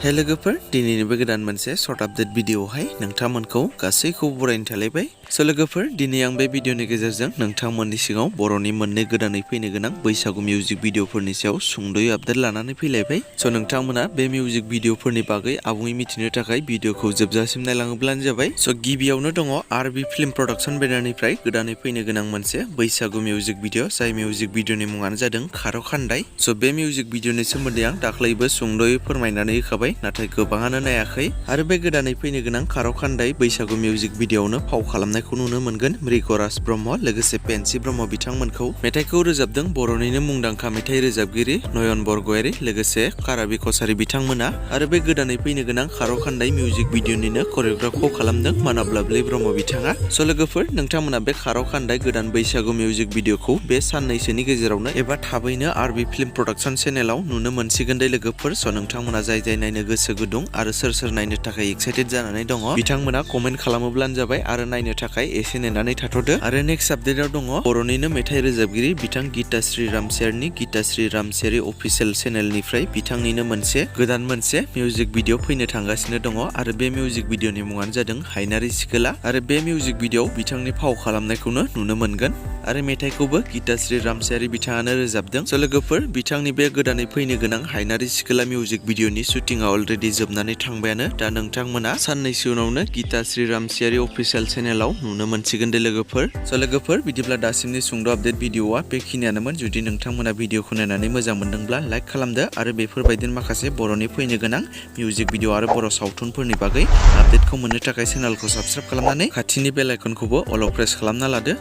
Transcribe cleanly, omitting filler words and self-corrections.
हे लोगोफोर दिनैनिबो गोदान मोनसे सर्ट आपडेट भिडिअआवहाय नोंथांमोनखौ गासैखौबो बरायनो थालायबाय। स' लोगोफोर दिनै आं बे भिडिअनि गेजेरजों नोंथांमोननि सिगाङाव बर'नि मोननै गोदानै फैनो गोनां बैसागु मिउजिक भिडिअफोरनि सायाव सुंद'यै आपडेट लानानै फैलायबाय। स' नोंथांमोना बे मिउजिक भिडिअफोरनि बागै आबुङै मिथिनो थाखाय भिडिअखौ जोबजासिम नायलाङोब्लानो जाबाय। स' गिबियावनो दङ आरबि फिल्म प्रडाक्सन बेनारनिफ्राय गोदानै फैनो गोनां मोनसे बैसागु मिउजिक भिडिअ जाय मिउजिक भिडिअनि मुङानो जादों खार'खान्दाय। स' बे मिउजिक भिडिअनि सोमोन्दै आं दाख्लैबो सुंद'यै फोरमायनानै होखाबाय नाथाय गोबाङानो नायाखै आरो बे गोदानै फैनो गोनां खार'खान्दाय बैसागु मिउजिक भिडिअआवनो फाव खालामनायखौ नुनो मोनगोन मृगराज ब्रह्म लोगोसे पेन्सि ब्रह्म बिथांमोनखौ। मेथाइखौ रोजाबदों बर'निनो मुंदांखा मेथाइ रोजाबगिरि नयन बरगयारी लोगोसे काराबि कसारी बिथांमोना आरो बे गोदानै फैनो गोनां खार'खान्दाय मिउजिक भिडिअनिनो करिय'ग्राफखौ खालामदों मानब लाभलि ब्रह्म बिथाङा। स' लोगोफोर नोंथांमोना बे खार'खान्दाय गोदान बैसागु मिउजिक भिडिअखौ बे साननैसोनि गेजेरावनो एबा थाबैनो आरबि फिल्म प्रडाक्सन चेनेलाव नुनो मोनसिगोन दे लोगोफोर। स' नोंथांमोना जाय नायनो गोसो गुदुं आरो सोर नायनो थाखाय एक्साइटेड जानानै दङ बिथांमोना कमेन्ट खालामोब्लानो जाबाय आरो नायनो थाखाय एसे नेनानै थाथ'दो। आरो नेक्स्ट आपडेटआव दङ बर'निनो मेथाइ रोजाबगिरि बिथां गीताश्री रामसियारिनि गीताश्री रामसियारि अफिसियेल चेनेलनिफ्राय बिथांनिनो गोदान मोनसे मिउजिक भिडिअ फैनो थांगासिनो दङ आरो बे मिउजिक भिडिअनि मुङानो जादों हायनारि सिखोला आरो बे मिउजिक भिडिअआव बिथांनि फाव खालामनायखौनो नुनो मोनगोन आरो मेथाइखौबो गीताश्री रामसियारि बिथाङानो रोजाबदों। स' लोगोफोर बिथांनि बे गोदानै फैनो गोनां हायनारि सिखोला मिउजिक भिडिअनि शुटिंआ अलरेडि जोबनानै थांबायानो। दा नोंथांमोना साननैसो उनावनो गीताश्री रामसियारि अफिसियेल चेनेलाव नुनो मोनसिगोन दे लोगोफोर। स' लोगोफोर बिदिब्ला दासिमनि सुंद' आपडेट भिडिअआ बेखिनियानोमोन। जुदि नोंथांमोना भिडिअखौ नायनानै मोजां मोनदोंब्ला लाइक खालामदो आरो बेफोरबायदिनो माखासे बर'नि फैनो गोनां मिउजिक भिडिअ आरो बर' सावथुनफोरनि बागै आपडेटखौ मोननो थाखाय चेनेलखौ साबस्क्राइब खालामनानै खाथिनि बेल आइकनखौबो अलाव प्रेस खालामना लादो।